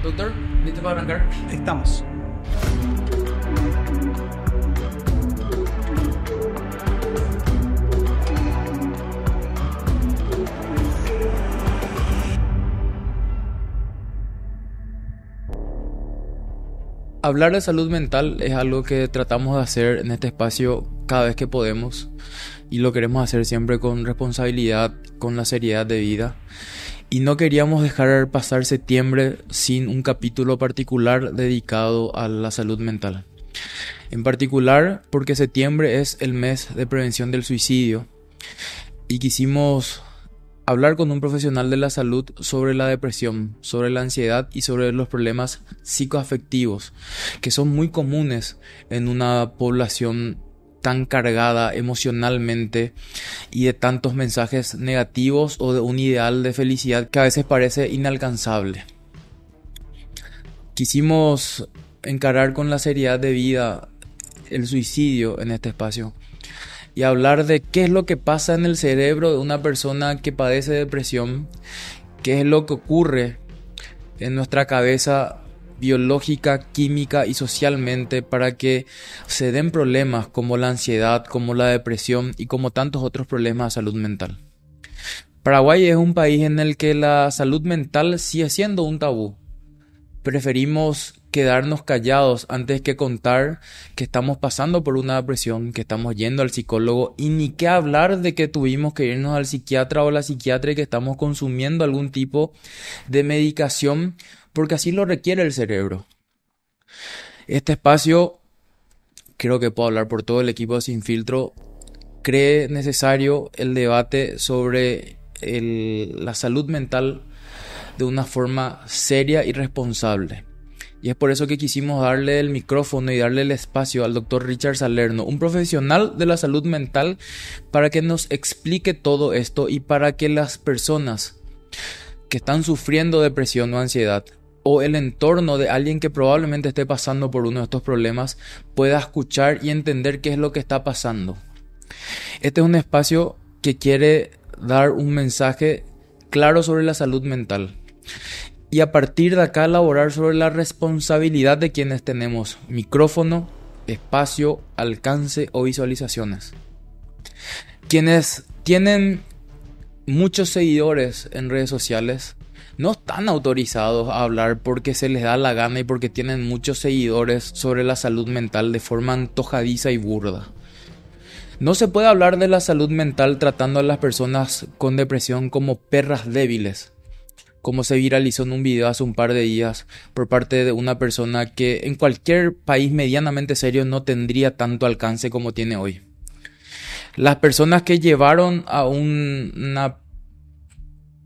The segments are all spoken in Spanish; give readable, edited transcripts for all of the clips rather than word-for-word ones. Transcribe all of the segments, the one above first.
Doctor, ¿listo para arrancar? Estamos. Hablar de salud mental es algo que tratamos de hacer en este espacio cada vez que podemos y lo queremos hacer siempre con responsabilidad, con la seriedad de vida. Y no queríamos dejar pasar septiembre sin un capítulo particular dedicado a la salud mental. En particular porque septiembre es el mes de prevención del suicidio y quisimos hablar con un profesional de la salud sobre la depresión, sobre la ansiedad y sobre los problemas psicoafectivos que son muy comunes en una población tan cargada emocionalmente y de tantos mensajes negativos o de un ideal de felicidad que a veces parece inalcanzable. Quisimos encarar con la seriedad de vida el suicidio en este espacio y hablar de qué es lo que pasa en el cerebro de una persona que padece depresión, qué es lo que ocurre en nuestra cabeza biológica, química y socialmente para que se den problemas como la ansiedad, como la depresión y como tantos otros problemas de salud mental. Paraguay es un país en el que la salud mental sigue siendo un tabú. Preferimos quedarnos callados antes que contar que estamos pasando por una depresión, que estamos yendo al psicólogo y ni qué hablar de que tuvimos que irnos al psiquiatra o la psiquiatra y que estamos consumiendo algún tipo de medicación porque así lo requiere el cerebro. Este espacio, creo que puedo hablar por todo el equipo de Sin Filtro, cree necesario el debate sobre la salud mental de una forma seria y responsable. Y es por eso que quisimos darle el micrófono y darle el espacio al doctor Richard Salerno, un profesional de la salud mental, para que nos explique todo esto y para que las personas que están sufriendo depresión o ansiedad o el entorno de alguien que probablemente esté pasando por uno de estos problemas pueda escuchar y entender qué es lo que está pasando. Este es un espacio que quiere dar un mensaje claro sobre la salud mental. Y a partir de acá elaborar sobre la responsabilidad de quienes tenemos micrófono, espacio, alcance o visualizaciones. Quienes tienen muchos seguidores en redes sociales no están autorizados a hablar porque se les da la gana y porque tienen muchos seguidores sobre la salud mental de forma antojadiza y burda. No se puede hablar de la salud mental tratando a las personas con depresión como perras débiles, como se viralizó en un video hace un par de días por parte de una persona que en cualquier país medianamente serio no tendría tanto alcance como tiene hoy. Las personas que llevaron a una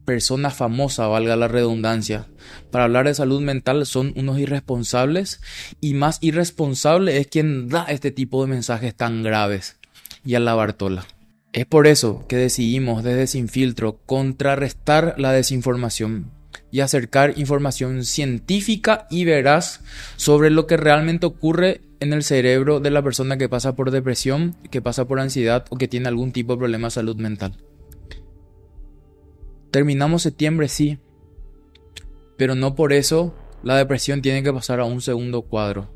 persona famosa, valga la redundancia, para hablar de salud mental son unos irresponsables, y más irresponsable es quien da este tipo de mensajes tan graves y a la Bartola. Es por eso que decidimos desde Sin Filtro contrarrestar la desinformación y acercar información científica y veraz sobre lo que realmente ocurre en el cerebro de la persona que pasa por depresión, que pasa por ansiedad o que tiene algún tipo de problema de salud mental. Terminamos septiembre, sí, pero no por eso la depresión tiene que pasar a un segundo cuadro.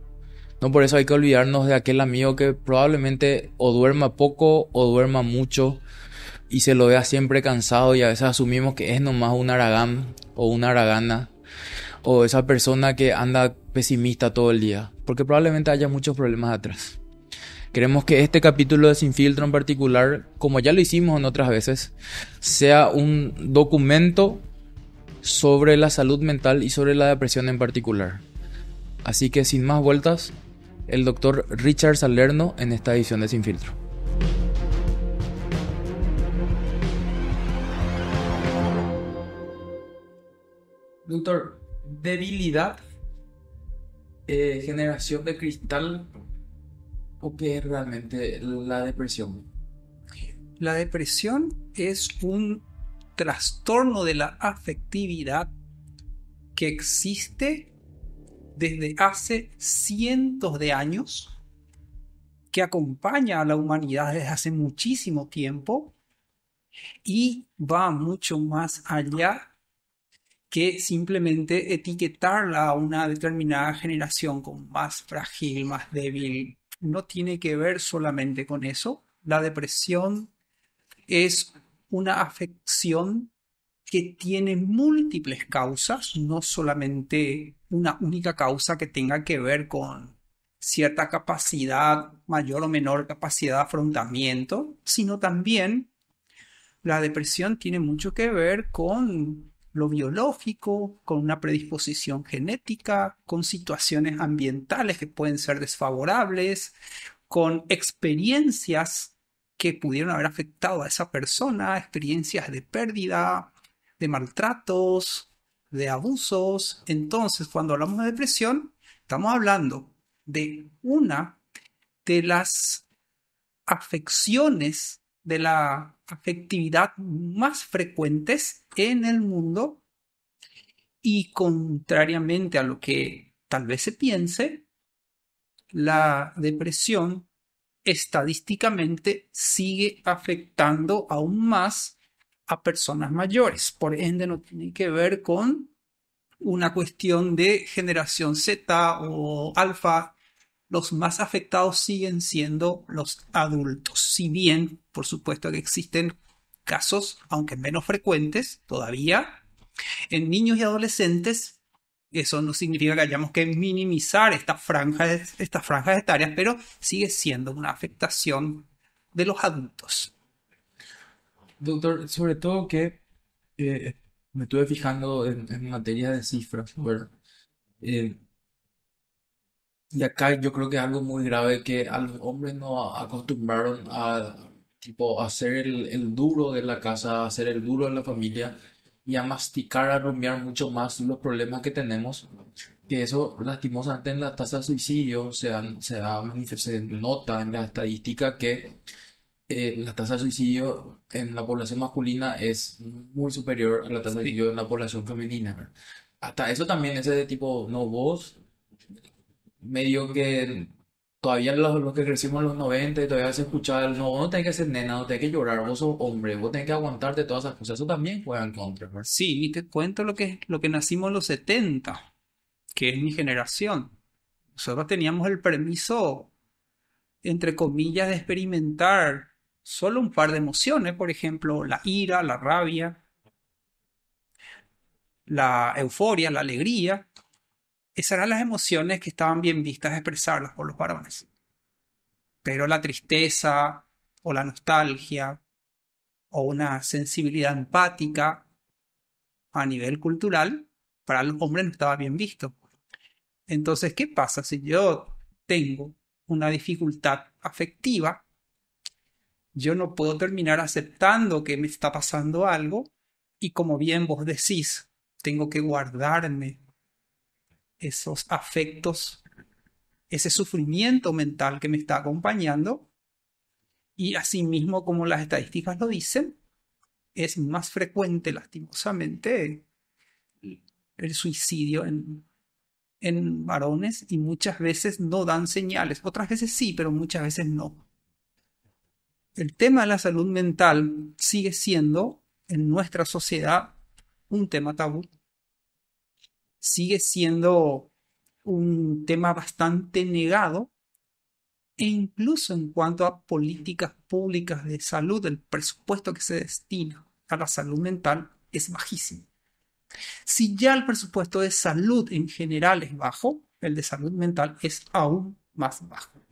No por eso hay que olvidarnos de aquel amigo que probablemente o duerma poco o duerma mucho y se lo vea siempre cansado y a veces asumimos que es nomás un haragán o una haragana o esa persona que anda pesimista todo el día, porque probablemente haya muchos problemas atrás. Queremos que este capítulo de Sin Filtro en particular, como ya lo hicimos en otras veces, sea un documento sobre la salud mental y sobre la depresión en particular. Así que sin más vueltas, el doctor Richard Salerno en esta edición de Sin Filtro. Doctor, debilidad, generación de cristal, ¿o qué es realmente la depresión? La depresión es un trastorno de la afectividad que existe desde hace cientos de años, que acompaña a la humanidad desde hace muchísimo tiempo y va mucho más allá que simplemente etiquetarla a una determinada generación como más frágil, más débil, no tiene que ver solamente con eso. La depresión es una afección que tiene múltiples causas, no solamente una única causa que tenga que ver con cierta capacidad, mayor o menor capacidad de afrontamiento, sino también la depresión tiene mucho que ver con lo biológico, con una predisposición genética, con situaciones ambientales que pueden ser desfavorables, con experiencias que pudieron haber afectado a esa persona, experiencias de pérdida, de maltratos, de abusos. Entonces, cuando hablamos de depresión, estamos hablando de una de las afecciones de la afectividad más frecuentes en el mundo y contrariamente a lo que tal vez se piense, la depresión estadísticamente sigue afectando aún más a personas mayores. Por ende, no tiene que ver con una cuestión de generación Z o alfa. Los más afectados siguen siendo los adultos. Si bien, por supuesto que existen casos, aunque menos frecuentes todavía, en niños y adolescentes, eso no significa que hayamos que minimizar estas franjas etarias, pero sigue siendo una afectación de los adultos. Doctor, sobre todo que eh, me estuve fijando en materia de cifras, ¿verdad? Eh, y acá yo creo que es algo muy grave que a los hombres nos acostumbraron a tipo a ser el duro de la casa, a ser el duro de la familia y a masticar, a rumiar mucho más los problemas que tenemos. Que eso lastimosamente en la tasa de suicidio se nota en la estadística que la tasa de suicidio en la población masculina es muy superior a la tasa de Sí, suicidio en la población femenina, ¿verdad? Hasta eso también, ese de tipo, no vos, medio que todavía los que crecimos en los 90 y todavía se escuchaba el no, vos no tenés que ser nena, no tenés que llorar, vos sos hombre, vos tenés que aguantarte todas esas cosas. Eso también juega en contra, ¿verdad? sí, ni te cuento lo que nacimos en los 70, que es mi generación. Nosotros teníamos el permiso, entre comillas, de experimentar solo un par de emociones, por ejemplo, la ira, la rabia, la euforia, la alegría. Esas eran las emociones que estaban bien vistas expresarlas por los varones. Pero la tristeza o la nostalgia o una sensibilidad empática a nivel cultural para los hombres no estaba bien visto. Entonces, ¿qué pasa si yo tengo una dificultad afectiva? Yo no puedo terminar aceptando que me está pasando algo y como bien vos decís, tengo que guardarme esos afectos, ese sufrimiento mental que me está acompañando y asimismo, como las estadísticas lo dicen, es más frecuente lastimosamente el suicidio en varones y muchas veces no dan señales, otras veces sí, pero muchas veces no. El tema de la salud mental sigue siendo en nuestra sociedad un tema tabú, sigue siendo un tema bastante negado e incluso en cuanto a políticas públicas de salud, el presupuesto que se destina a la salud mental es bajísimo. Si ya el presupuesto de salud en general es bajo, el de salud mental es aún más bajo.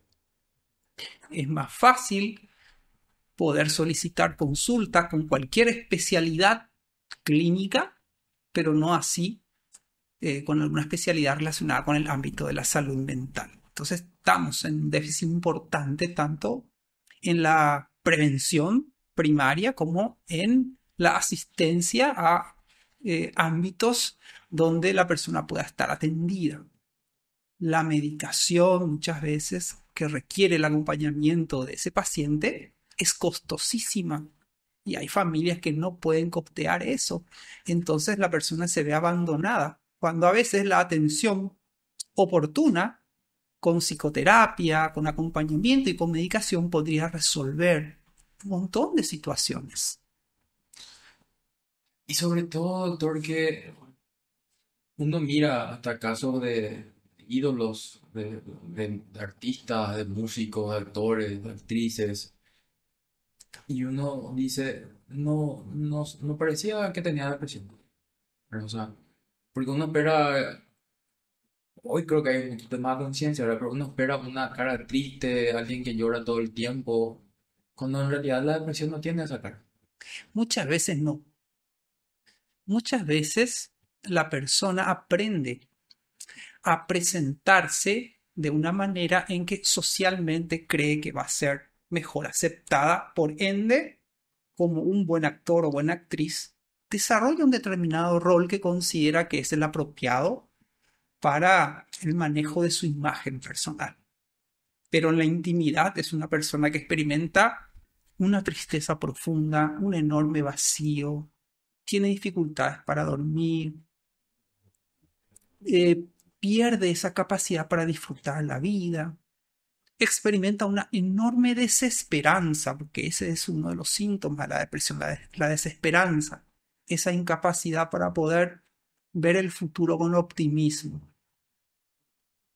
Es más fácil poder solicitar consulta con cualquier especialidad clínica, pero no así con alguna especialidad relacionada con el ámbito de la salud mental. Entonces estamos en un déficit importante tanto en la prevención primaria como en la asistencia a ámbitos donde la persona pueda estar atendida. La medicación muchas veces que requiere el acompañamiento de ese paciente es costosísima y hay familias que no pueden costear eso. Entonces la persona se ve abandonada, cuando a veces la atención oportuna con psicoterapia, con acompañamiento y con medicación podría resolver un montón de situaciones. Y sobre todo, doctor, que Uno mira hasta casos de ídolos, de artistas, de músicos, de actores, de actrices, y uno dice, no parecía que tenía depresión. Pero, o sea, porque uno espera, hoy creo que hay un poquito más conciencia, ¿verdad? Pero uno espera una cara triste, alguien que llora todo el tiempo, cuando en realidad la depresión no tiene esa cara. Muchas veces no. Muchas veces la persona aprende a presentarse de una manera en que socialmente cree que va a ser mejor aceptada, por ende, como un buen actor o buena actriz, desarrolla un determinado rol que considera que es el apropiado para el manejo de su imagen personal. Pero en la intimidad es una persona que experimenta una tristeza profunda, un enorme vacío, tiene dificultades para dormir, eh, pierde esa capacidad para disfrutar la vida, experimenta una enorme desesperanza, porque ese es uno de los síntomas de la depresión, la desesperanza, esa incapacidad para poder ver el futuro con optimismo.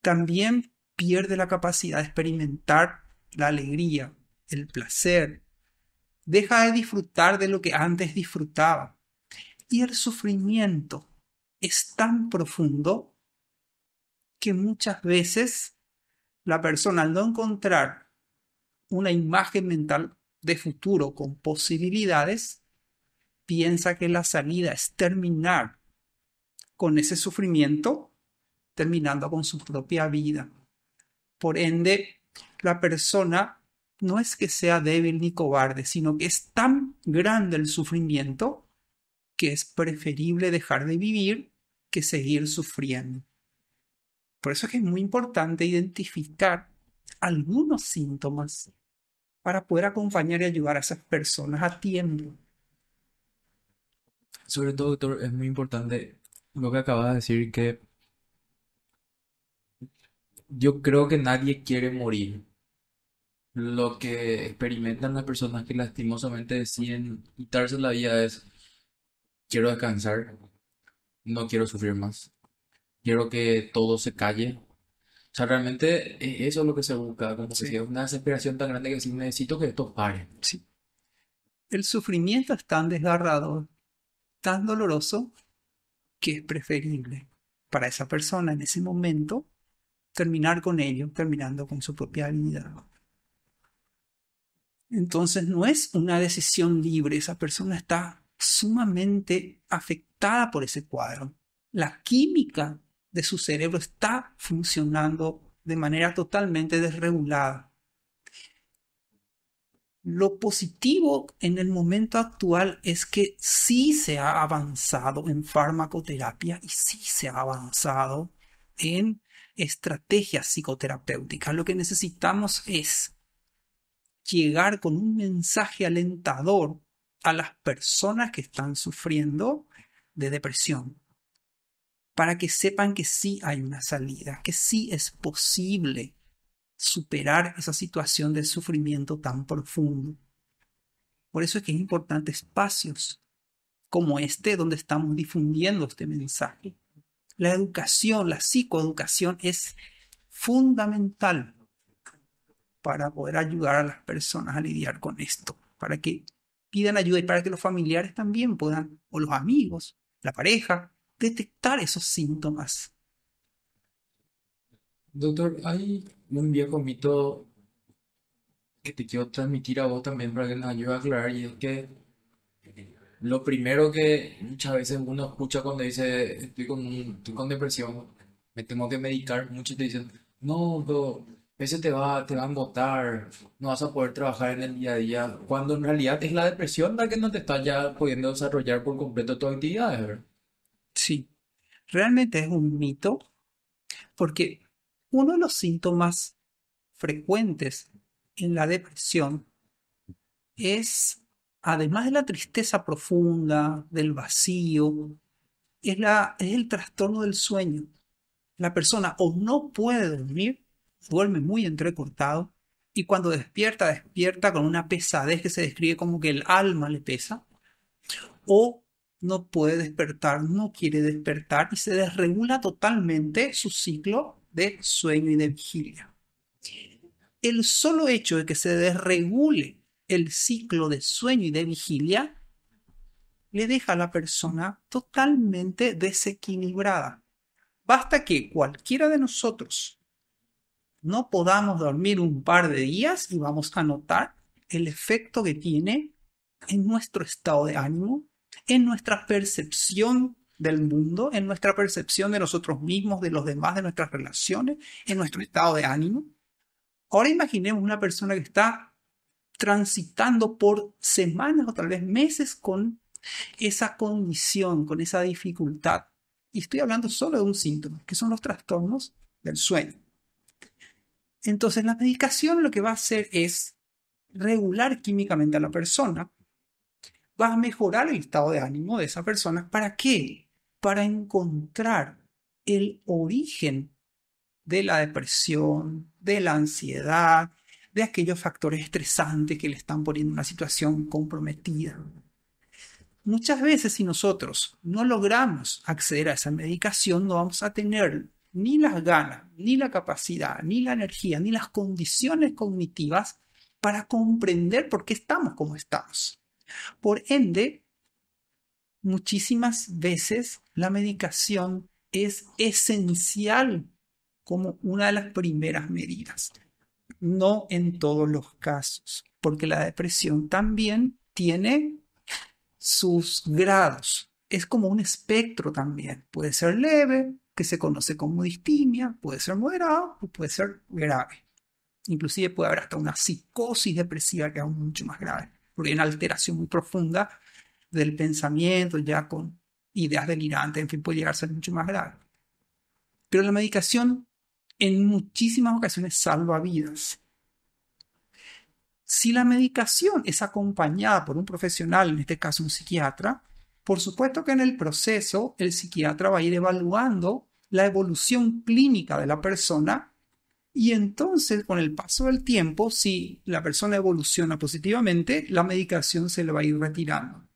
También pierde la capacidad de experimentar la alegría, el placer, deja de disfrutar de lo que antes disfrutaba. Y el sufrimiento es tan profundo que muchas veces la persona, al no encontrar una imagen mental de futuro con posibilidades, piensa que la salida es terminar con ese sufrimiento, terminando con su propia vida. Por ende, la persona no es que sea débil ni cobarde, sino que es tan grande el sufrimiento que es preferible dejar de vivir que seguir sufriendo. Por eso es que es muy importante identificar algunos síntomas para poder acompañar y ayudar a esas personas a tiempo. Sobre todo, doctor, es muy importante lo que acabas de decir, que yo creo que nadie quiere morir. Lo que experimentan las personas que lastimosamente deciden quitarse la vida es, quiero descansar, no quiero sufrir más, quiero que todo se calle. O sea, realmente eso es lo que se busca, como que si Sí, es una desesperación tan grande que sí necesito que esto pare. sí. El sufrimiento es tan desgarrador, tan doloroso, que es preferible para esa persona en ese momento terminar con ello, terminando con su propia vida. Entonces no es una decisión libre, esa persona está sumamente afectada por ese cuadro. La química de su cerebro está funcionando de manera totalmente desregulada. Lo positivo en el momento actual es que sí se ha avanzado en farmacoterapia y sí se ha avanzado en estrategias psicoterapéuticas. Lo que necesitamos es llegar con un mensaje alentador a las personas que están sufriendo de depresión, para que sepan que sí hay una salida, que sí es posible superar esa situación de sufrimiento tan profundo. Por eso es que es importante espacios como este donde estamos difundiendo este mensaje. La educación, la psicoeducación es fundamental para poder ayudar a las personas a lidiar con esto, para que pidan ayuda y para que los familiares también puedan, o los amigos, la pareja, detectar esos síntomas. Doctor, hay un viejo mito que te quiero transmitir a vos también para que nos ayude a aclarar, y es que lo primero que muchas veces uno escucha cuando dice estoy con depresión, me tengo que medicar, muchos te dicen, no, pero ese te va a embotar, no vas a poder trabajar en el día a día, cuando en realidad es la depresión la que no te está ya pudiendo desarrollar por completo tus actividades, ¿verdad? Sí, realmente es un mito porque uno de los síntomas frecuentes en la depresión es, además de la tristeza profunda, del vacío, es el trastorno del sueño. La persona o no puede dormir, duerme muy entrecortado, y cuando despierta, despierta con una pesadez que se describe como que el alma le pesa, o no puede despertar, no quiere despertar y se desregula totalmente su ciclo de sueño y de vigilia. El solo hecho de que se desregule el ciclo de sueño y de vigilia le deja a la persona totalmente desequilibrada. Basta que cualquiera de nosotros no podamos dormir un par de días y vamos a notar el efecto que tiene en nuestro estado de ánimo, en nuestra percepción del mundo, en nuestra percepción de nosotros mismos, de los demás, de nuestras relaciones, en nuestro estado de ánimo. Ahora imaginemos una persona que está transitando por semanas o tal vez meses con esa condición, con esa dificultad. Y estoy hablando solo de un síntoma, que son los trastornos del sueño. Entonces la medicación lo que va a hacer es regular químicamente a la persona, va a mejorar el estado de ánimo de esa persona. ¿Para qué? Para encontrar el origen de la depresión, de la ansiedad, de aquellos factores estresantes que le están poniendo en una situación comprometida. Muchas veces si nosotros no logramos acceder a esa medicación, no vamos a tener ni las ganas, ni la capacidad, ni la energía, ni las condiciones cognitivas para comprender por qué estamos como estamos. Por ende, muchísimas veces la medicación es esencial como una de las primeras medidas. No en todos los casos, porque la depresión también tiene sus grados. Es como un espectro también. Puede ser leve, que se conoce como distimia, puede ser moderado o puede ser grave. Inclusive puede haber hasta una psicosis depresiva que es aún mucho más grave, porque hay una alteración muy profunda del pensamiento, ya con ideas delirantes, en fin, puede llegar a ser mucho más grave. Pero la medicación en muchísimas ocasiones salva vidas. Si la medicación es acompañada por un profesional, en este caso un psiquiatra, por supuesto que en el proceso el psiquiatra va a ir evaluando la evolución clínica de la persona y entonces con el paso del tiempo, si la persona evoluciona positivamente, la medicación se le va a ir retirando.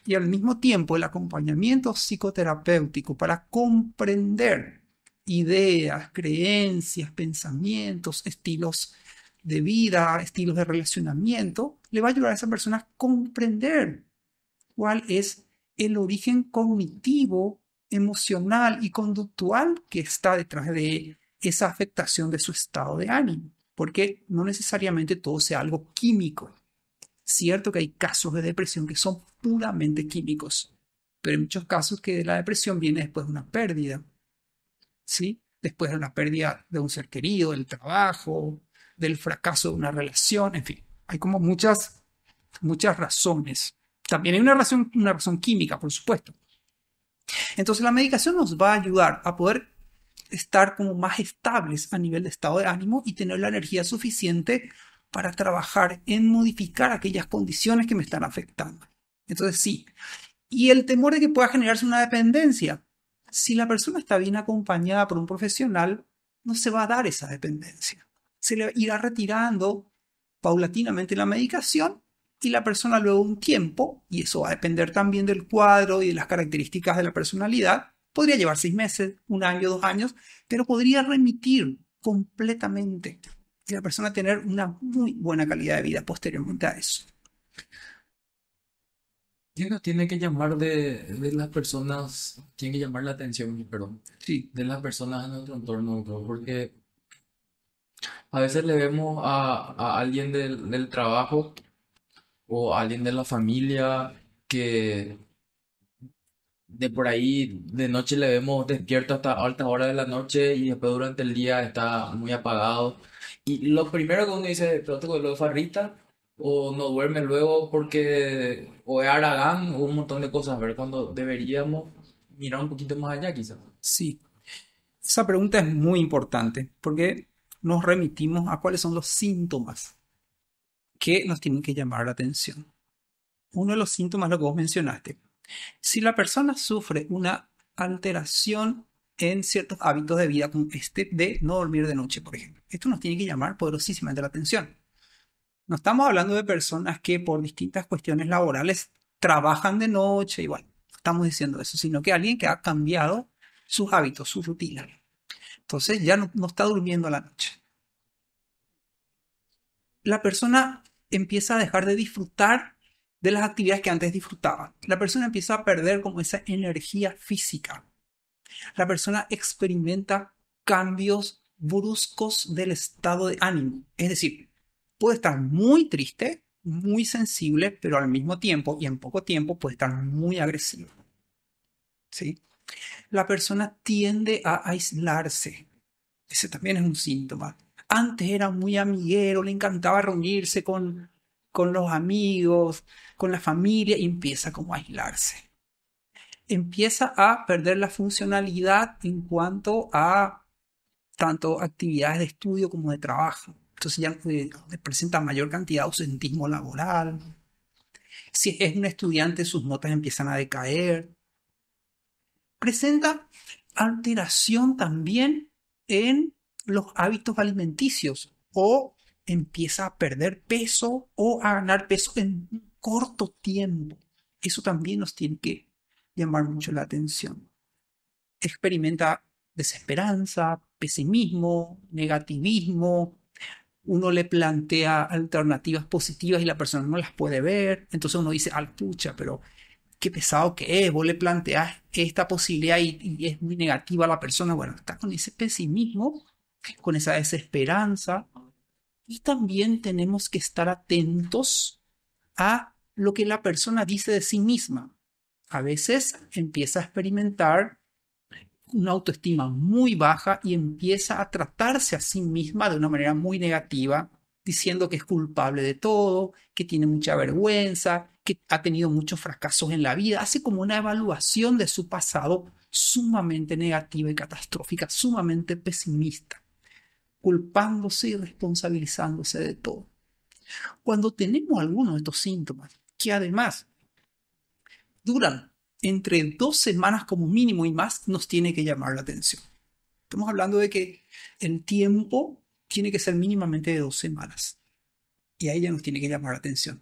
Y al mismo tiempo el acompañamiento psicoterapéutico para comprender ideas, creencias, pensamientos, estilos de vida, estilos de relacionamiento, le va a ayudar a esa persona a comprender cuál es el origen cognitivo, emocional y conductual que está detrás de esa afectación de su estado de ánimo, porque no necesariamente todo sea algo químico. Cierto que hay casos de depresión que son puramente químicos, pero hay muchos casos que la depresión viene después de una pérdida, ¿sí? Después de una pérdida de un ser querido, del trabajo, del fracaso de una relación, en fin. Hay como muchas razones. También hay una razón química, por supuesto. Entonces la medicación nos va a ayudar a poder estar como más estables a nivel de estado de ánimo y tener la energía suficiente para trabajar en modificar aquellas condiciones que me están afectando. Entonces sí. Y el temor de que pueda generarse una dependencia. Si la persona está bien acompañada por un profesional, no se va a dar esa dependencia. Se le irá retirando paulatinamente la medicación y la persona luego un tiempo, y eso va a depender también del cuadro y de las características de la personalidad, podría llevar 6 meses, 1 año, 2 años, pero podría remitir completamente y la persona tener una muy buena calidad de vida posteriormente a eso. ¿Qué nos tiene que llamar de las personas, tiene que llamar la atención, perdón, Sí, de las personas en nuestro entorno, ¿no? Porque a veces le vemos a alguien del trabajo o a alguien de la familia que de por ahí de noche le vemos despierto hasta altas horas de la noche y después durante el día está muy apagado. Y lo primero que uno dice de pronto que lo de farrita o no duerme luego porque o es haragán o un montón de cosas, ver cuando deberíamos mirar un poquito más allá quizás. sí. Esa pregunta es muy importante porque nos remitimos a cuáles son los síntomas que nos tienen que llamar la atención. Uno de los síntomas es lo que vos mencionaste. Si la persona sufre una alteración en ciertos hábitos de vida, como este de no dormir de noche, por ejemplo, esto nos tiene que llamar poderosísimamente la atención. No estamos hablando de personas que por distintas cuestiones laborales trabajan de noche y bueno, estamos diciendo eso, sino que alguien que ha cambiado sus hábitos, su rutina. Entonces ya no está durmiendo a la noche. La persona empieza a dejar de disfrutar de las actividades que antes disfrutaba. La persona empieza a perder como esa energía física. La persona experimenta cambios bruscos del estado de ánimo. Es decir, puede estar muy triste, muy sensible, pero al mismo tiempo y en poco tiempo puede estar muy agresivo. ¿Sí? La persona tiende a aislarse. Ese también es un síntoma. Antes era muy amiguero, le encantaba reunirse con los amigos, con la familia, y empieza como a aislarse. Empieza a perder la funcionalidad en cuanto a tanto actividades de estudio como de trabajo. Entonces ya presenta mayor cantidad de ausentismo laboral. Si es un estudiante, sus notas empiezan a decaer. Presenta alteración también en los hábitos alimenticios o empieza a perder peso o a ganar peso en un corto tiempo. Eso también nos tiene que llamar mucho la atención. Experimenta desesperanza, pesimismo, negativismo. Uno le plantea alternativas positivas y la persona no las puede ver. Entonces uno dice, al pucha, pero qué pesado que es. Vos le planteás esta posibilidad y es muy negativa a la persona. Bueno, está con ese pesimismo, con esa desesperanza. Y también tenemos que estar atentos a lo que la persona dice de sí misma. A veces empieza a experimentar una autoestima muy baja y empieza a tratarse a sí misma de una manera muy negativa, diciendo que es culpable de todo, que tiene mucha vergüenza, que ha tenido muchos fracasos en la vida. Hace como una evaluación de su pasado sumamente negativa y catastrófica, sumamente pesimista, culpándose y responsabilizándose de todo. Cuando tenemos algunos de estos síntomas, que además duran entre 2 semanas como mínimo y más, nos tiene que llamar la atención. Estamos hablando de que el tiempo tiene que ser mínimamente de 2 semanas. Y ahí ya nos tiene que llamar la atención.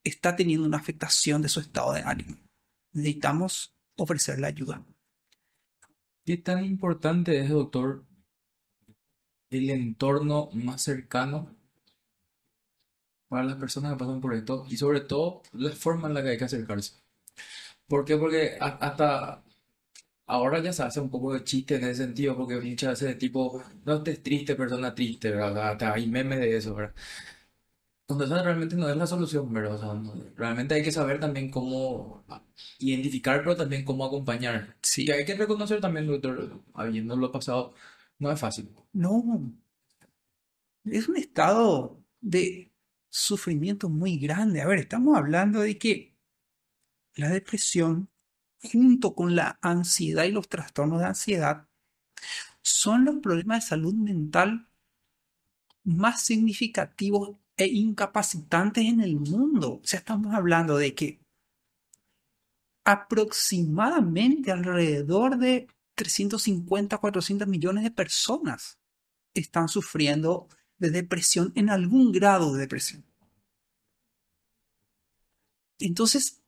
Está teniendo una afectación de su estado de ánimo. Necesitamos ofrecerle ayuda. ¿Qué tan importante es, doctor, el entorno más cercano para las personas que pasan por esto? Y sobre todo, la forma en la que hay que acercarse. ¿Por qué? Porque hasta ahora ya se hace un poco de chiste en ese sentido, porque muchas veces de tipo, no estés triste, persona triste, ¿verdad? Hasta hay memes de eso, ¿verdad? Cuando esa realmente no es la solución, ¿verdad? O sea, realmente hay que saber también cómo identificar, pero también cómo acompañar. Y Sí, hay que reconocer también, doctor, habiéndolo pasado, no es fácil. no, es un estado de sufrimiento muy grande. A ver, estamos hablando de que la depresión, junto con la ansiedad y los trastornos de ansiedad, son los problemas de salud mental más significativos e incapacitantes en el mundo. O sea, estamos hablando de que aproximadamente alrededor de 350, 400 millones de personas están sufriendo de depresión en algún grado de depresión. Entonces,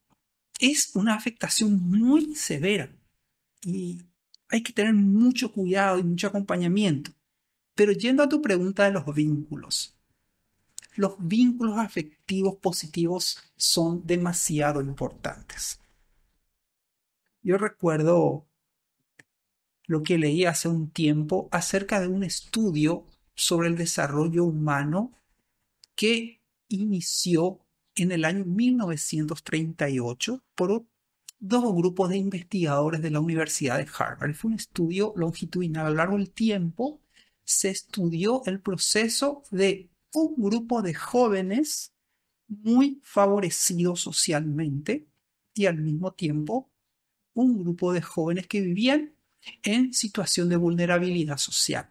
es una afectación muy severa y hay que tener mucho cuidado y mucho acompañamiento. Pero yendo a tu pregunta de los vínculos afectivos positivos son demasiado importantes. Yo recuerdo lo que leí hace un tiempo acerca de un estudio sobre el desarrollo humano que inició en el año 1938 por dos grupos de investigadores de la Universidad de Harvard. Fue un estudio longitudinal. A lo largo del tiempo se estudió el proceso de un grupo de jóvenes muy favorecidos socialmente y al mismo tiempo un grupo de jóvenes que vivían en situación de vulnerabilidad social.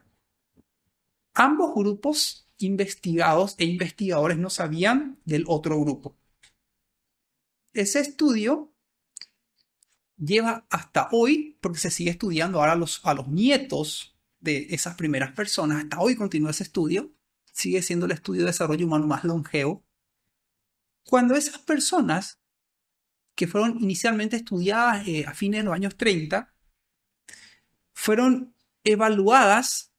Ambos grupos investigados e investigadores no sabían del otro grupo. Ese estudio lleva hasta hoy, porque se sigue estudiando ahora a los nietos de esas primeras personas, hasta hoy continúa ese estudio, sigue siendo el estudio de desarrollo humano más longevo, cuando esas personas que fueron inicialmente estudiadas a fines de los años 30, fueron evaluadas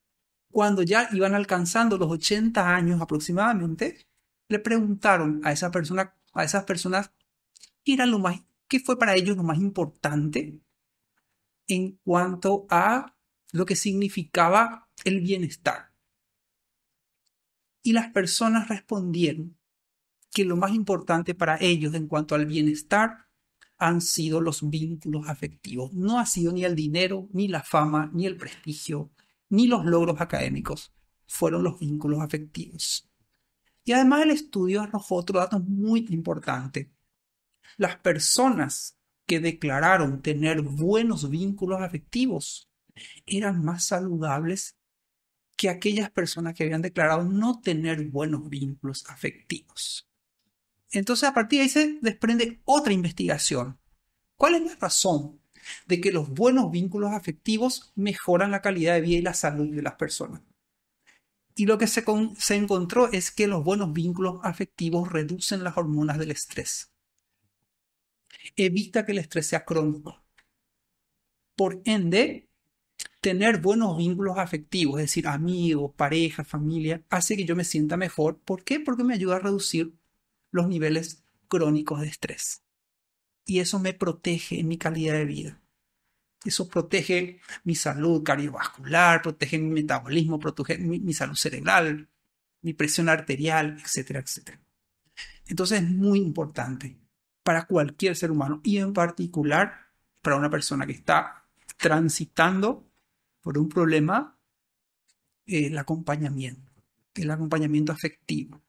cuando ya iban alcanzando los 80 años aproximadamente. Le preguntaron a esas personas qué fue para ellos lo más importante en cuanto a lo que significaba el bienestar. Y las personas respondieron que lo más importante para ellos en cuanto al bienestar han sido los vínculos afectivos. No ha sido ni el dinero, ni la fama, ni el prestigio, ni los logros académicos. Fueron los vínculos afectivos. Y además el estudio arrojó otro dato muy importante. Las personas que declararon tener buenos vínculos afectivos eran más saludables que aquellas personas que habían declarado no tener buenos vínculos afectivos. Entonces, a partir de ahí se desprende otra investigación. ¿Cuál es la razón de que los buenos vínculos afectivos mejoran la calidad de vida y la salud de las personas? Y lo que se encontró es que los buenos vínculos afectivos reducen las hormonas del estrés. Evita que el estrés sea crónico. Por ende, tener buenos vínculos afectivos, es decir, amigos, pareja, familia, hace que yo me sienta mejor. ¿Por qué? Porque me ayuda a reducir los niveles crónicos de estrés. Y eso me protege en mi calidad de vida. Eso protege mi salud cardiovascular, protege mi metabolismo, protege mi salud cerebral, mi presión arterial, etcétera, etcétera. Entonces es muy importante para cualquier ser humano y en particular para una persona que está transitando por un problema, el acompañamiento afectivo.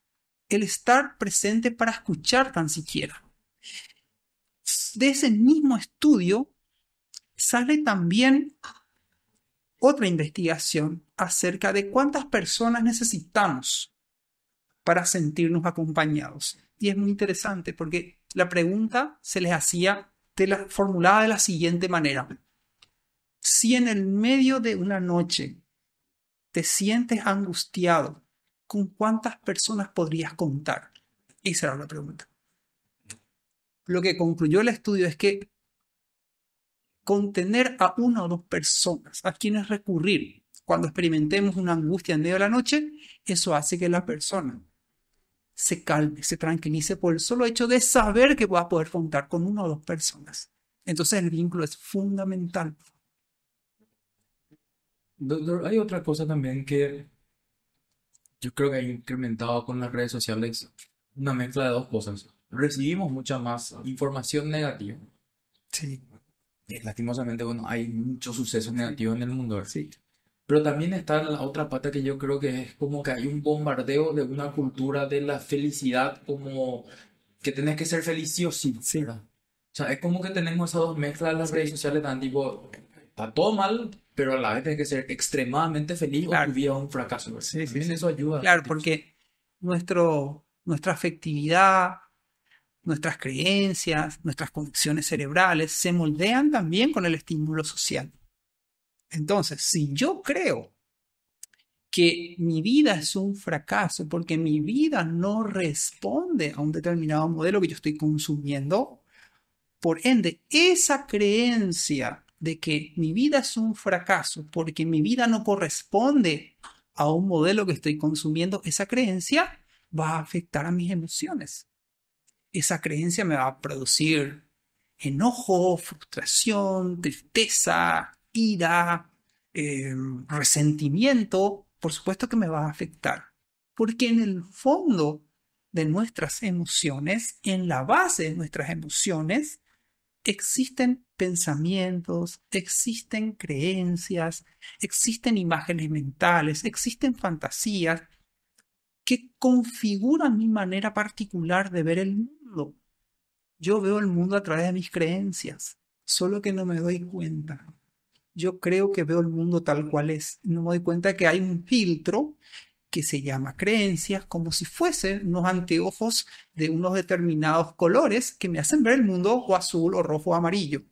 El estar presente para escuchar tan siquiera. De ese mismo estudio sale también otra investigación acerca de cuántas personas necesitamos para sentirnos acompañados. Y es muy interesante porque la pregunta se les hacía formulada de la siguiente manera. Si en el medio de una noche te sientes angustiado, ¿con cuántas personas podrías contar? Esa era la pregunta. Lo que concluyó el estudio es que con tener a una o dos personas a quienes recurrir cuando experimentemos una angustia en medio de la noche, eso hace que la persona se calme, se tranquilice por el solo hecho de saber que va a poder contar con una o dos personas. Entonces el vínculo es fundamental. Doctor, hay otra cosa también que yo creo que ha incrementado con las redes sociales, una mezcla de dos cosas. Recibimos mucha más información negativa. Sí. Lastimosamente, bueno, hay muchos sucesos negativos en el mundo, ¿verdad? Sí. Pero también está la otra pata que yo creo que es como que hay un bombardeo de una cultura de la felicidad, como que tenés que ser feliz sí o sí, Sí. ¿verdad? O sea, es como que tenemos esas dos mezclas en las redes sociales tan tipo, está todo mal, pero a la vez tienes que ser extremadamente feliz o tu vida es un fracaso, ¿verdad? Sí, También eso ayuda. Claro, porque nuestra afectividad, nuestras creencias, nuestras conexiones cerebrales se moldean también con el estímulo social. Entonces, si yo creo que mi vida es un fracaso porque mi vida no responde a un determinado modelo que yo estoy consumiendo, por ende, esa creencia de que mi vida es un fracaso porque mi vida no corresponde a un modelo que estoy consumiendo, esa creencia va a afectar a mis emociones. Esa creencia me va a producir enojo, frustración, tristeza, ira, resentimiento. Por supuesto que me va a afectar. Porque en el fondo de nuestras emociones, en la base de nuestras emociones, existen pensamientos, existen creencias, existen imágenes mentales, existen fantasías que configuran mi manera particular de ver el mundo. Yo veo el mundo a través de mis creencias, solo que no me doy cuenta. Yo creo que veo el mundo tal cual es. No me doy cuenta que hay un filtro que se llama creencias, como si fuesen unos anteojos de unos determinados colores que me hacen ver el mundo o azul o rojo o amarillo.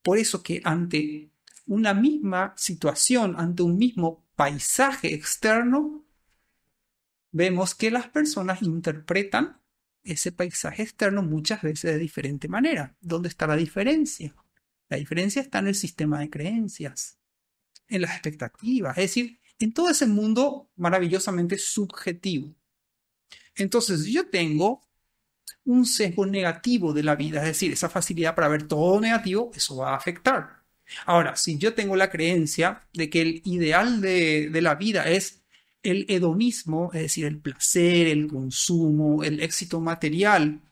Por eso que ante una misma situación, ante un mismo paisaje externo, vemos que las personas interpretan ese paisaje externo muchas veces de diferente manera. ¿Dónde está la diferencia? La diferencia está en el sistema de creencias, en las expectativas, es decir, en todo ese mundo maravillosamente subjetivo. Entonces, si yo tengo un sesgo negativo de la vida, es decir, esa facilidad para ver todo negativo, eso va a afectar. Ahora, si yo tengo la creencia de que el ideal de la vida es el hedonismo, es decir, el placer, el consumo, el éxito material,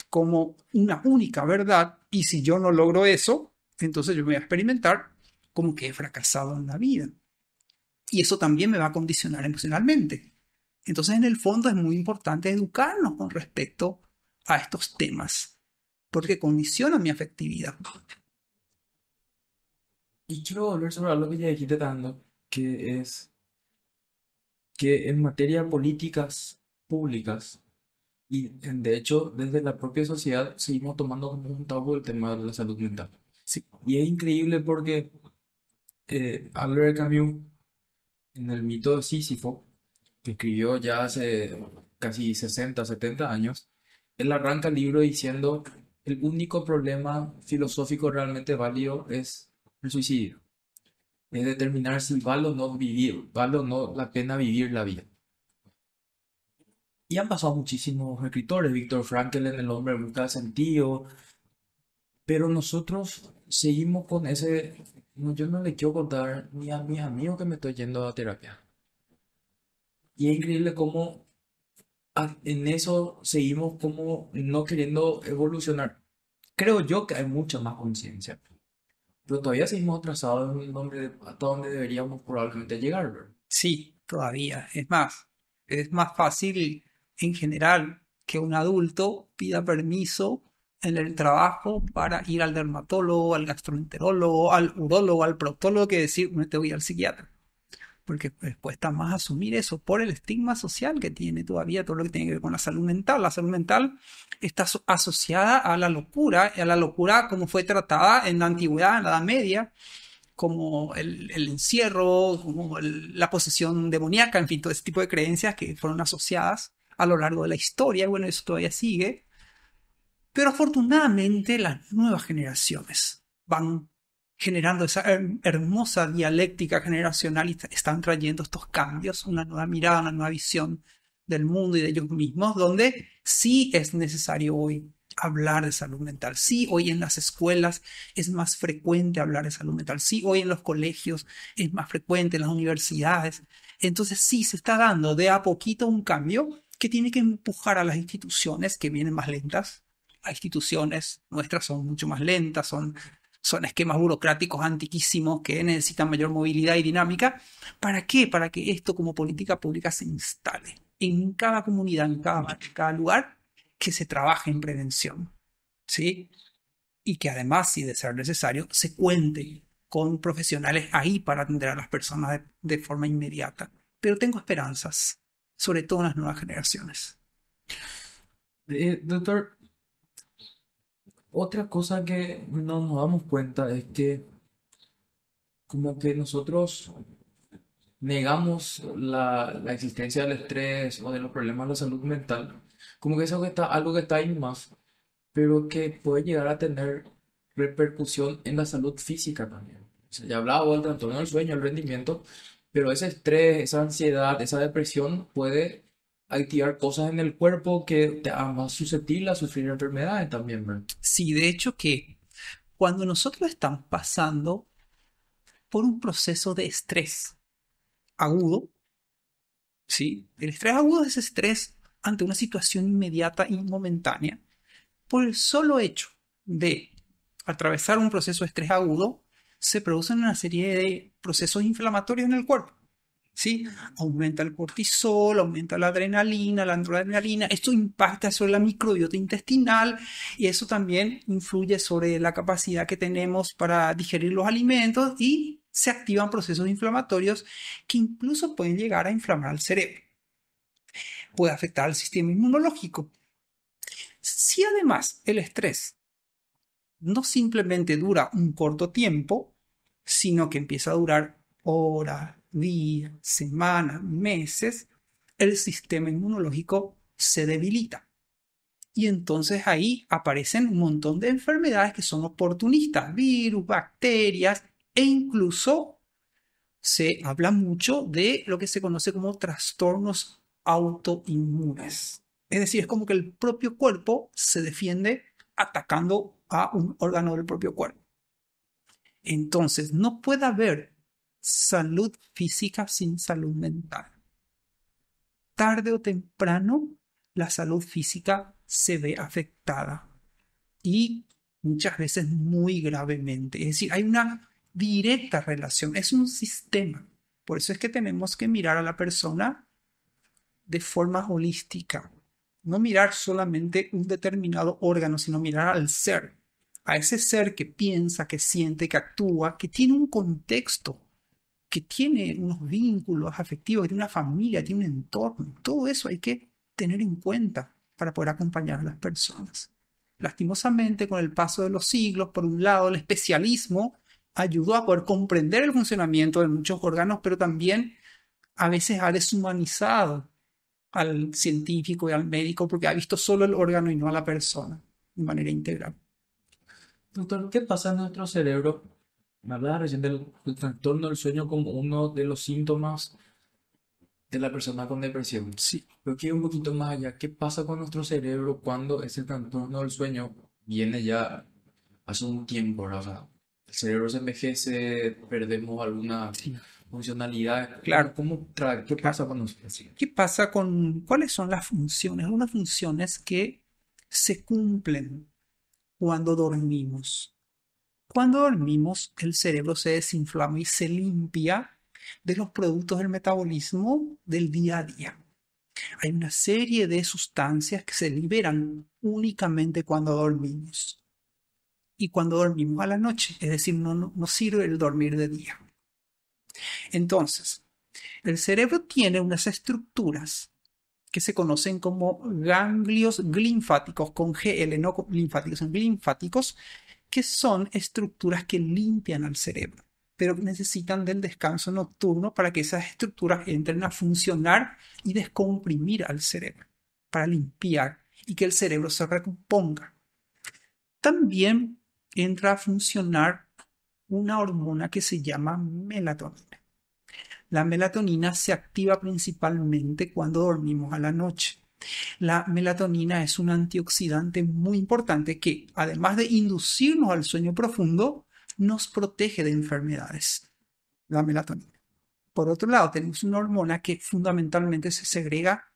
como una única verdad, y si yo no logro eso, entonces yo me voy a experimentar como que he fracasado en la vida. Y eso también me va a condicionar emocionalmente. Entonces, en el fondo es muy importante educarnos con respecto a estos temas, porque condicionan mi afectividad. Y quiero volver sobre algo que ya dijiste tanto, que es que en materia de políticas públicas, y de hecho desde la propia sociedad seguimos tomando como un tabú el tema de la salud mental. Sí, Y es increíble porque Albert Camus, en el mito de Sísifo, que escribió ya hace casi 60 70 años, él arranca el libro diciendo, el único problema filosófico realmente válido es el suicidio. Es determinar si vale o no vivir, vale o no la pena vivir la vida. Y han pasado muchísimos escritores, Viktor Frankl en El hombre en busca de sentido, pero nosotros seguimos con ese, no, yo no le quiero contar ni a mis amigos que me estoy yendo a terapia. Y es increíble cómo en eso seguimos como no queriendo evolucionar. Creo yo que hay mucha más conciencia, pero todavía seguimos atrasados en donde, hasta donde deberíamos probablemente llegar, ¿verdad? sí, todavía. Es más fácil en general que un adulto pida permiso en el trabajo para ir al dermatólogo, al gastroenterólogo, al urólogo, al proctólogo que decir, me tengo que ir al psiquiatra. Porque pues, cuesta más asumir eso por el estigma social que tiene todavía todo lo que tiene que ver con la salud mental. La salud mental está asociada a la locura como fue tratada en la antigüedad, en la Edad Media, como el encierro, como la posesión demoníaca, en fin, todo ese tipo de creencias que fueron asociadas a lo largo de la historia. Y bueno, eso todavía sigue. Pero afortunadamente las nuevas generaciones van generando esa hermosa dialéctica generacional y están trayendo estos cambios, una nueva mirada, una nueva visión del mundo y de ellos mismos, donde sí es necesario hoy hablar de salud mental. Sí, hoy en las escuelas es más frecuente hablar de salud mental. Sí, hoy en los colegios es más frecuente, en las universidades. Entonces sí, se está dando de a poquito un cambio que tiene que empujar a las instituciones que vienen más lentas. Las instituciones nuestras son mucho más lentas, son esquemas burocráticos antiquísimos que necesitan mayor movilidad y dinámica. ¿Para qué? Para que esto como política pública se instale en cada comunidad, en cada lugar, que se trabaje en prevención, ¿sí? Y que además, si de ser necesario, se cuente con profesionales ahí para atender a las personas de forma inmediata. Pero tengo esperanzas, sobre todo en las nuevas generaciones. Doctor, otra cosa que no nos damos cuenta es que como que nosotros negamos la existencia del estrés o de los problemas de la salud mental, como que eso que está, algo que está ahí más, pero que puede llegar a tener repercusión en la salud física también. O sea, ya hablaba del trastorno del sueño, el rendimiento, pero ese estrés, esa ansiedad, esa depresión puede activar cosas en el cuerpo que te hagan más susceptible a sufrir enfermedades también, ¿verdad? Sí, de hecho que cuando nosotros estamos pasando por un proceso de estrés agudo, ¿sí? El estrés agudo es estrés ante una situación inmediata y momentánea. Por el solo hecho de atravesar un proceso de estrés agudo, se producen una serie de procesos inflamatorios en el cuerpo. ¿Sí? Aumenta el cortisol, aumenta la adrenalina, la noradrenalina. Esto impacta sobre la microbiota intestinal y eso también influye sobre la capacidad que tenemos para digerir los alimentos y se activan procesos inflamatorios que incluso pueden llegar a inflamar al cerebro. Puede afectar al sistema inmunológico. Si además el estrés no simplemente dura un corto tiempo, sino que empieza a durar horas, días, semanas, meses, el sistema inmunológico se debilita. Y entonces ahí aparecen un montón de enfermedades que son oportunistas, virus, bacterias, e incluso se habla mucho de lo que se conoce como trastornos autoinmunes. Es decir, es como que el propio cuerpo se defiende atacando a un órgano del propio cuerpo. Entonces, no puede haber salud física sin salud mental. Tarde o temprano, la salud física se ve afectada y muchas veces muy gravemente. Es decir, hay una directa relación, es un sistema. Por eso es que tenemos que mirar a la persona de forma holística. No mirar solamente un determinado órgano, sino mirar al ser. A ese ser que piensa, que siente, que actúa, que tiene un contexto, que tiene unos vínculos afectivos, que tiene una familia, tiene un entorno. Todo eso hay que tener en cuenta para poder acompañar a las personas. Lastimosamente, con el paso de los siglos, por un lado, el especialismo ayudó a poder comprender el funcionamiento de muchos órganos, pero también a veces ha deshumanizado al científico y al médico porque ha visto solo el órgano y no a la persona de manera integral. Doctor, ¿qué pasa en nuestro cerebro? Me hablaba recién del trastorno del sueño como uno de los síntomas de la persona con depresión. Sí, Pero quiero un poquito más allá. ¿Qué pasa con nuestro cerebro cuando ese trastorno del sueño viene ya hace un tiempo, ¿verdad? O sea, el cerebro se envejece, perdemos alguna sí, funcionalidad. claro, ¿Qué claro. pasa con nosotros? ¿Qué pasa con cuáles son las funciones? Unas funciones que se cumplen cuando dormimos. Cuando dormimos, el cerebro se desinflama y se limpia de los productos del metabolismo del día a día. Hay una serie de sustancias que se liberan únicamente cuando dormimos y cuando dormimos a la noche, es decir, no sirve el dormir de día. Entonces, el cerebro tiene unas estructuras que se conocen como ganglios linfáticos, con GL, no linfáticos, son linfáticos, que son estructuras que limpian al cerebro, pero que necesitan del descanso nocturno para que esas estructuras entren a funcionar y descomprimir al cerebro, para limpiar y que el cerebro se recomponga. También entra a funcionar una hormona que se llama melatonina. La melatonina se activa principalmente cuando dormimos a la noche. La melatonina es un antioxidante muy importante que, además de inducirnos al sueño profundo, nos protege de enfermedades. La melatonina. Por otro lado, tenemos una hormona que fundamentalmente se segrega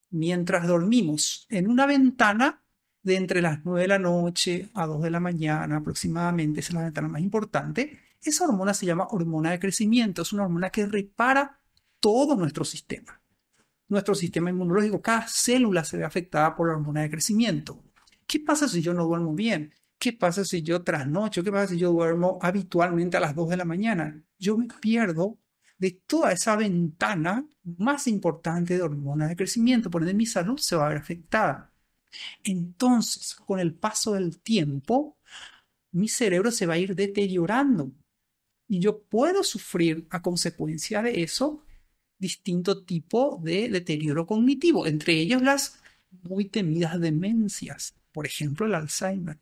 mientras dormimos en una ventana de entre las 9 de la noche a 2 de la mañana aproximadamente. Esa es la ventana más importante. Esa hormona se llama hormona de crecimiento. Es una hormona que repara todo nuestro sistema. Nuestro sistema inmunológico, cada célula se ve afectada por la hormona de crecimiento. ¿Qué pasa si yo no duermo bien? ¿Qué pasa si yo trasnocho? ¿Qué pasa si yo duermo habitualmente a las 2 de la mañana? Yo me pierdo de toda esa ventana más importante de hormona de crecimiento, por ende mi salud se va a ver afectada. Entonces, con el paso del tiempo, mi cerebro se va a ir deteriorando y yo puedo sufrir a consecuencia de eso distinto tipo de deterioro cognitivo, entre ellos las muy temidas demencias, por ejemplo el Alzheimer.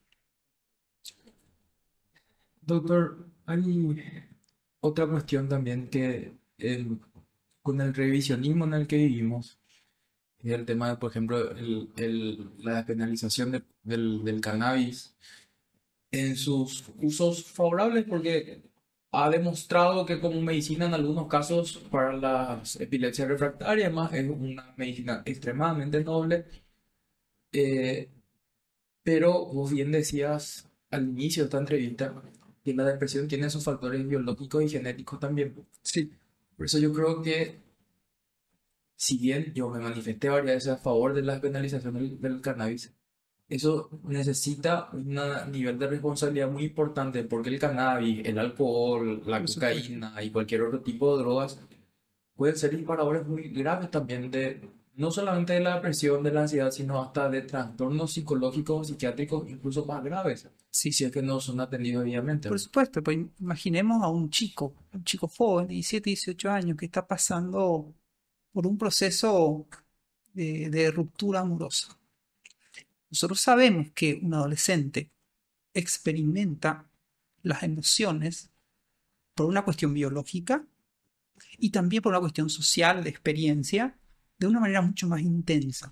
Doctor, hay otra cuestión también que con el revisionismo en el que vivimos, y el tema de, por ejemplo, la despenalización del cannabis en sus usos favorables, porque ha demostrado que como medicina en algunos casos para las epilepsias refractarias, además es una medicina extremadamente noble, eh, pero vos bien decías al inicio de esta entrevista que la depresión tiene sus factores biológicos y genéticos también. Sí, Por eso yo creo que si bien yo me manifesté varias veces a favor de la despenalización del cannabis, eso necesita un nivel de responsabilidad muy importante porque el cannabis, el alcohol, la por supuesto. cocaína y cualquier otro tipo de drogas pueden ser disparadores muy graves también de no solamente de la depresión, de la ansiedad, sino hasta de trastornos psicológicos, psiquiátricos, incluso más graves, Sí, si es que no son atendidos debidamente. por supuesto, pues imaginemos a un chico joven de 17, 18 años que está pasando por un proceso de ruptura amorosa. Nosotros sabemos que un adolescente experimenta las emociones por una cuestión biológica y también por una cuestión social de experiencia de una manera mucho más intensa.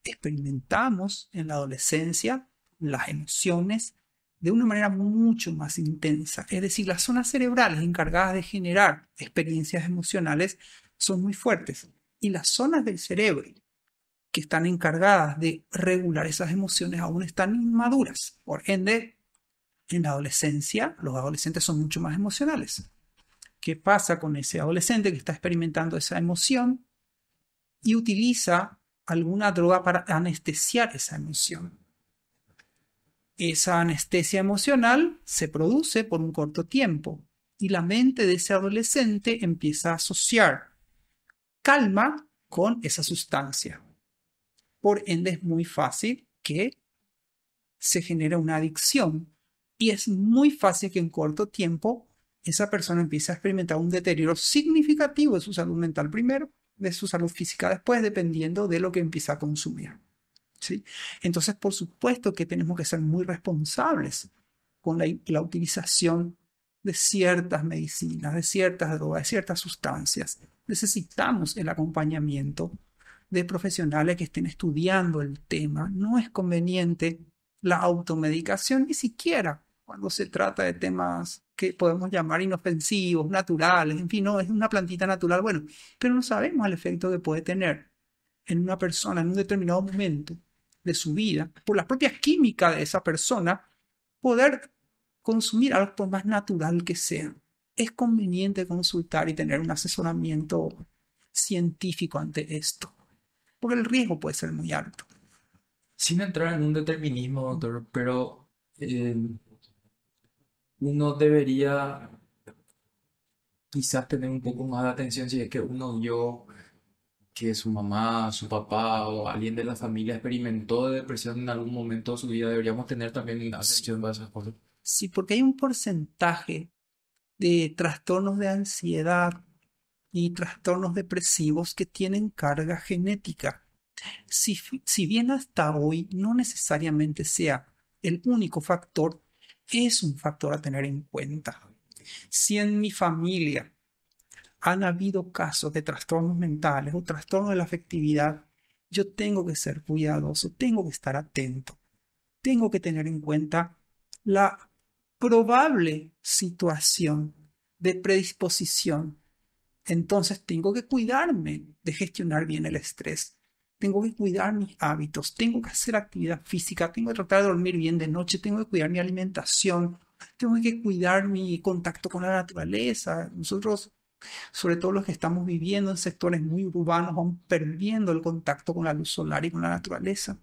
Experimentamos en la adolescencia las emociones de una manera mucho más intensa. Es decir, las zonas cerebrales encargadas de generar experiencias emocionales son muy fuertes. Y las zonas del cerebro que están encargadas de regular esas emociones aún están inmaduras. Por ende, en la adolescencia, los adolescentes son mucho más emocionales. ¿Qué pasa con ese adolescente que está experimentando esa emoción y utiliza alguna droga para anestesiar esa emoción? Esa anestesia emocional se produce por un corto tiempo y la mente de ese adolescente empieza a asociar calma con esa sustancia. Por ende, es muy fácil que se genere una adicción y es muy fácil que en corto tiempo esa persona empiece a experimentar un deterioro significativo de su salud mental primero, de su salud física después, dependiendo de lo que empieza a consumir. ¿Sí? Entonces, por supuesto que tenemos que ser muy responsables con la utilización de ciertas medicinas, de ciertas drogas, de ciertas sustancias. Necesitamos el acompañamiento de profesionales que estén estudiando el tema. No es conveniente la automedicación, ni siquiera cuando se trata de temas que podemos llamar inofensivos, naturales, en fin, no, es una plantita natural, bueno, pero no sabemos el efecto que puede tener en una persona en un determinado momento de su vida, por la propia química de esa persona, poder consumir algo por más natural que sea. Es conveniente consultar y tener un asesoramiento científico ante esto, porque el riesgo puede ser muy alto. Sin entrar en un determinismo, doctor, pero uno debería quizás tener un poco más de atención si es que uno vio que su mamá, su papá o alguien de la familia experimentó de depresión en algún momento de su vida. Deberíamos tener también atención para esas cosas. Sí, porque hay un porcentaje de trastornos de ansiedad y trastornos depresivos que tienen carga genética. Si bien hasta hoy no necesariamente sea el único factor, es un factor a tener en cuenta. Si en mi familia han habido casos de trastornos mentales o trastornos de la afectividad, yo tengo que ser cuidadoso, tengo que estar atento, tengo que tener en cuenta la probable situación de predisposición. Entonces tengo que cuidarme de gestionar bien el estrés. Tengo que cuidar mis hábitos, tengo que hacer actividad física, tengo que tratar de dormir bien de noche, tengo que cuidar mi alimentación, tengo que cuidar mi contacto con la naturaleza. Nosotros, sobre todo los que estamos viviendo en sectores muy urbanos, vamos perdiendo el contacto con la luz solar y con la naturaleza.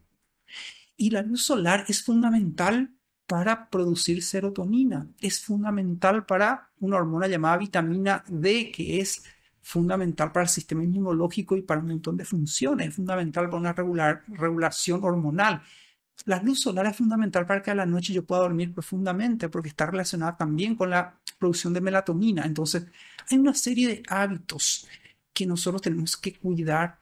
Y la luz solar es fundamental para producir serotonina, es fundamental para una hormona llamada vitamina D, que es fundamental para el sistema inmunológico y para un montón de funciones, es fundamental para una regulación hormonal. La luz solar es fundamental para que a la noche yo pueda dormir profundamente, porque está relacionada también con la producción de melatonina. Entonces, hay una serie de hábitos que nosotros tenemos que cuidar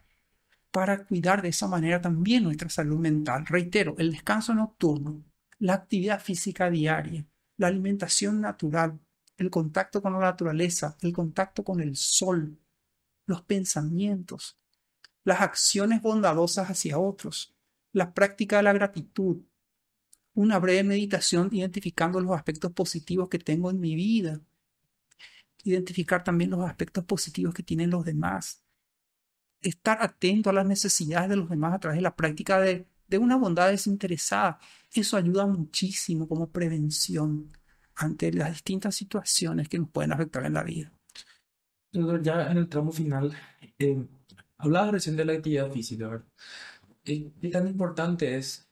para cuidar de esa manera también nuestra salud mental. Reitero, el descanso nocturno, la actividad física diaria, la alimentación natural, el contacto con la naturaleza, el contacto con el sol, los pensamientos, las acciones bondadosas hacia otros, la práctica de la gratitud, una breve meditación identificando los aspectos positivos que tengo en mi vida, identificar también los aspectos positivos que tienen los demás, estar atento a las necesidades de los demás a través de la práctica de una bondad desinteresada. Eso ayuda muchísimo como prevención ante las distintas situaciones que nos pueden afectar en la vida. Doctor, ya en el tramo final, hablabas recién de la actividad física, ¿verdad? ¿Qué tan importante es,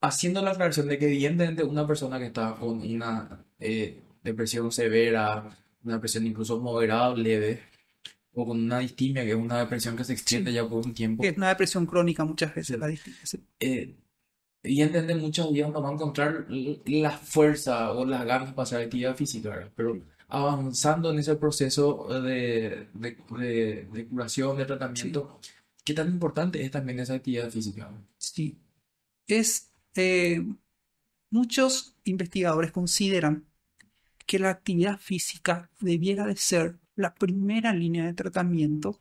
haciendo la aclaración de que evidentemente una persona que está con una depresión severa, una depresión incluso moderada o leve, o con una distimia, que es una depresión que se extiende Sí, ya por un tiempo, es una depresión crónica muchas veces, sí, la distinta. Sí. evidentemente muchos días no van a encontrar la fuerza o las ganas para hacer actividad física, ¿verdad? Pero avanzando en ese proceso de curación, de Sí, tratamiento, ¿qué tan importante es también esa actividad física? sí. Es eh, muchos investigadores consideran que la actividad física debiera de ser la primera línea de tratamiento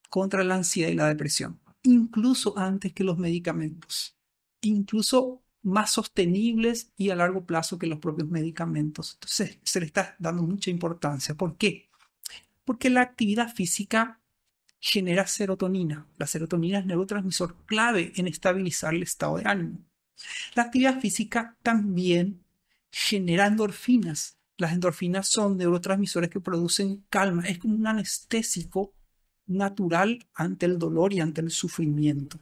contra la ansiedad y la depresión, incluso antes que los medicamentos, incluso más sostenibles y a largo plazo que los propios medicamentos. Entonces, se le está dando mucha importancia. ¿Por qué? Porque la actividad física genera serotonina. La serotonina es neurotransmisor clave en estabilizar el estado de ánimo. La actividad física también genera endorfinas. Las endorfinas son neurotransmisores que producen calma. Es como un anestésico natural ante el dolor y ante el sufrimiento.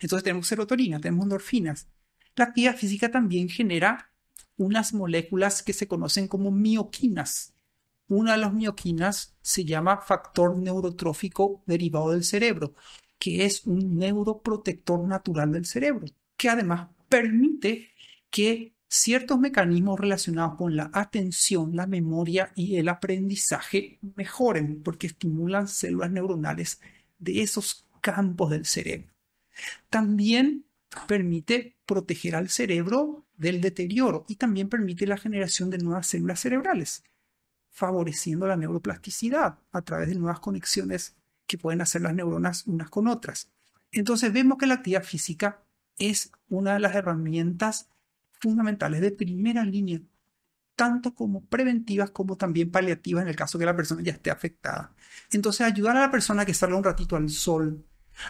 Entonces tenemos serotonina, tenemos endorfinas. La actividad física también genera unas moléculas que se conocen como mioquinas. Una de las mioquinas se llama factor neurotrófico derivado del cerebro, que es un neuroprotector natural del cerebro, que además permite que ciertos mecanismos relacionados con la atención, la memoria y el aprendizaje mejoren porque estimulan células neuronales de esos campos del cerebro. También permite proteger al cerebro del deterioro y también permite la generación de nuevas células cerebrales, favoreciendo la neuroplasticidad a través de nuevas conexiones que pueden hacer las neuronas unas con otras. Entonces vemos que la actividad física es una de las herramientas fundamentales de primera línea, tanto como preventivas como también paliativas en el caso que la persona ya esté afectada. Entonces ayudar a la persona a que salga un ratito al sol,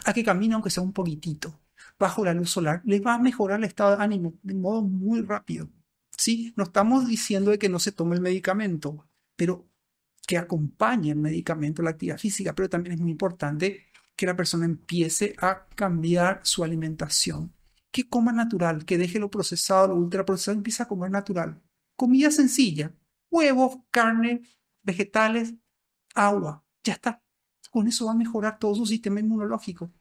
a que camine aunque sea un poquitito, bajo la luz solar, le va a mejorar el estado de ánimo de modo muy rápido. ¿Sí? No estamos diciendo de que no se tome el medicamento, pero que acompañe el medicamento la actividad física, pero también es muy importante que la persona empiece a cambiar su alimentación, que coma natural, que deje lo procesado, lo ultraprocesado, empiece a comer natural. Comida sencilla, huevos, carne, vegetales, agua, ya está. Con eso va a mejorar todo su sistema inmunológico.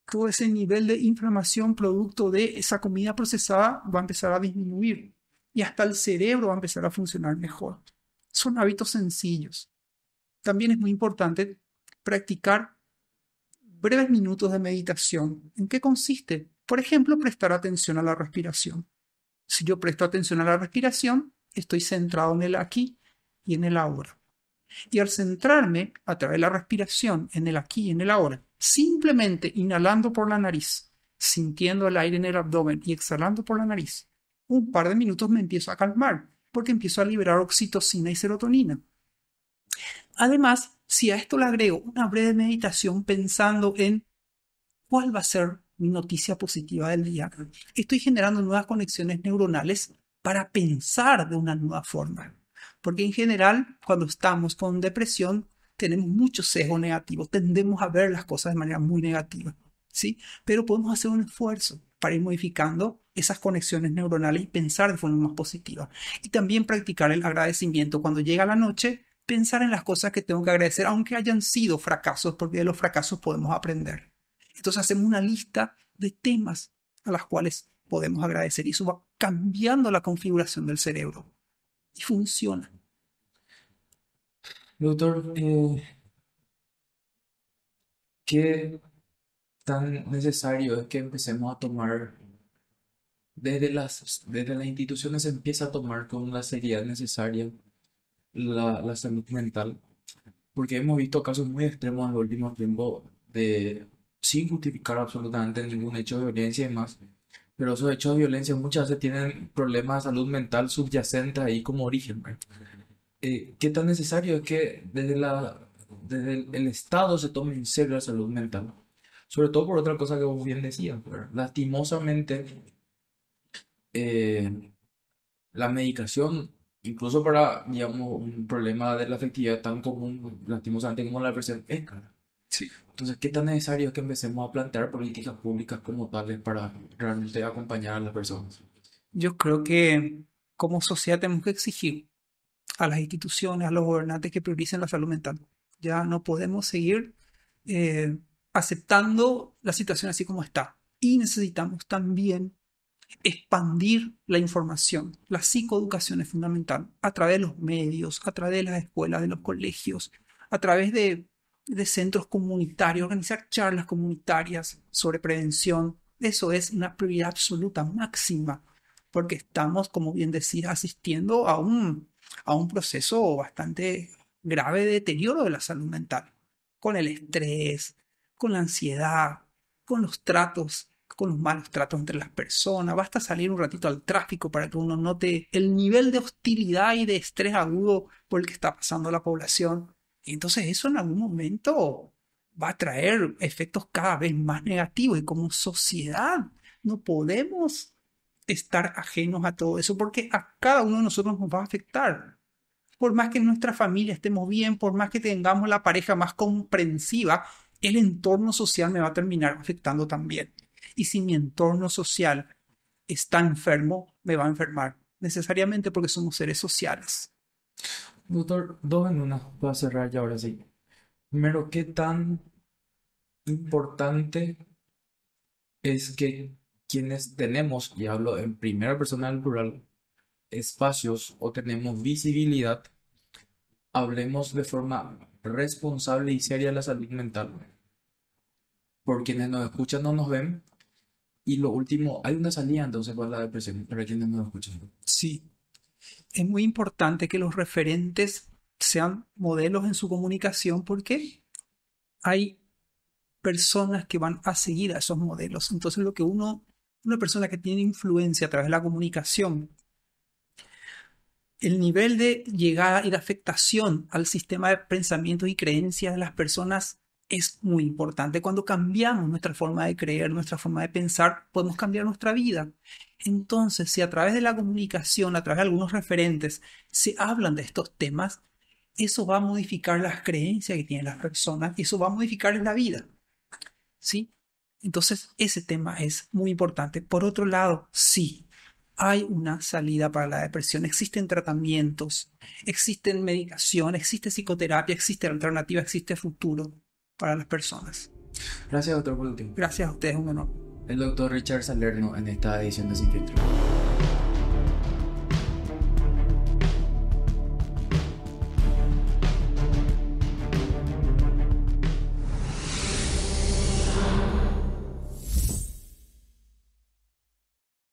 Todo ese nivel de inflamación producto de esa comida procesada va a empezar a disminuir y hasta el cerebro va a empezar a funcionar mejor. Son hábitos sencillos. También es muy importante practicar breves minutos de meditación. ¿En qué consiste? Por ejemplo, prestar atención a la respiración. Si yo presto atención a la respiración, estoy centrado en el aquí y en el ahora. Y al centrarme a través de la respiración en el aquí y en el ahora, simplemente inhalando por la nariz, sintiendo el aire en el abdomen y exhalando por la nariz, un par de minutos me empiezo a calmar porque empiezo a liberar oxitocina y serotonina. Además, si a esto le agrego una breve meditación pensando en cuál va a ser mi noticia positiva del día, estoy generando nuevas conexiones neuronales para pensar de una nueva forma. Porque en general, cuando estamos con depresión, tenemos mucho sesgo negativo, tendemos a ver las cosas de manera muy negativa, ¿sí? Pero podemos hacer un esfuerzo para ir modificando esas conexiones neuronales y pensar de forma más positiva. Y también practicar el agradecimiento. Cuando llega la noche, pensar en las cosas que tengo que agradecer, aunque hayan sido fracasos, porque de los fracasos podemos aprender. Entonces hacemos una lista de temas a las cuales podemos agradecer y eso va cambiando la configuración del cerebro y funciona. Doctor, ¿qué tan necesario es que empecemos a tomar, desde las instituciones se empieza a tomar con la seriedad necesaria la salud mental? Porque hemos visto casos muy extremos en los últimos tiempos de, sin justificar absolutamente ningún hecho de violencia y demás, pero esos hechos de violencia muchas veces tienen problemas de salud mental subyacentes ahí como origen, ¿verdad? ¿Qué tan necesario es que desde el Estado se tome en serio la salud mental? Sobre todo por otra cosa que vos bien decías, ¿verdad? Lastimosamente, eh, la medicación, incluso para, digamos, un problema de la afectividad tan común, lastimosamente como la depresión, es cara. Sí. Entonces, ¿qué tan necesario es que empecemos a plantear políticas públicas como tales para realmente acompañar a las personas? Yo creo que como sociedad tenemos que exigir a las instituciones, a los gobernantes que prioricen la salud mental. Ya no podemos seguir eh, aceptando la situación así como está. Y necesitamos también expandir la información. La psicoeducación es fundamental a través de los medios, a través de las escuelas, de los colegios, a través de centros comunitarios, organizar charlas comunitarias sobre prevención, Eso es una prioridad absoluta, máxima, porque estamos, como bien decía, asistiendo a un proceso bastante grave de deterioro de la salud mental, con el estrés, con la ansiedad, con los tratos, con los malos tratos entre las personas. Basta salir un ratito al tráfico para que uno note el nivel de hostilidad y de estrés agudo por el que está pasando la población. Y entonces eso en algún momento va a traer efectos cada vez más negativos y como sociedad no podemos estar ajenos a todo eso porque a cada uno de nosotros nos va a afectar. Por más que en nuestra familia estemos bien, por más que tengamos la pareja más comprensiva, el entorno social me va a terminar afectando también. Y si mi entorno social está enfermo, me va a enfermar, necesariamente porque somos seres sociales. Doctor, dos en una, voy a cerrar ya ahora sí. Primero, ¿qué tan importante es que quienes tenemos, y hablo en primera persona del plural, espacios o tenemos visibilidad, hablemos de forma responsable y seria de la salud mental? Por quienes nos escuchan no nos ven. Y lo último, hay una salida entonces para la depresión, para quienes nos escuchan. Sí, es muy importante que los referentes sean modelos en su comunicación porque hay personas que van a seguir a esos modelos. Entonces una persona que tiene influencia a través de la comunicación, el nivel de llegada y de afectación al sistema de pensamientos y creencias de las personas es muy importante. Cuando cambiamos nuestra forma de creer, nuestra forma de pensar, podemos cambiar nuestra vida. Entonces, si a través de la comunicación, a través de algunos referentes, se hablan de estos temas, eso va a modificar las creencias que tienen las personas y eso va a modificar la vida. ¿Sí? Entonces, ese tema es muy importante. Por otro lado, sí, hay una salida para la depresión. Existen tratamientos, existen medicación, existe psicoterapia, existe alternativa, existe futuro para las personas. Gracias, doctor, por el tiempo. Gracias a ustedes, un honor. El doctor Richard Salerno en esta edición de Sin Filtro.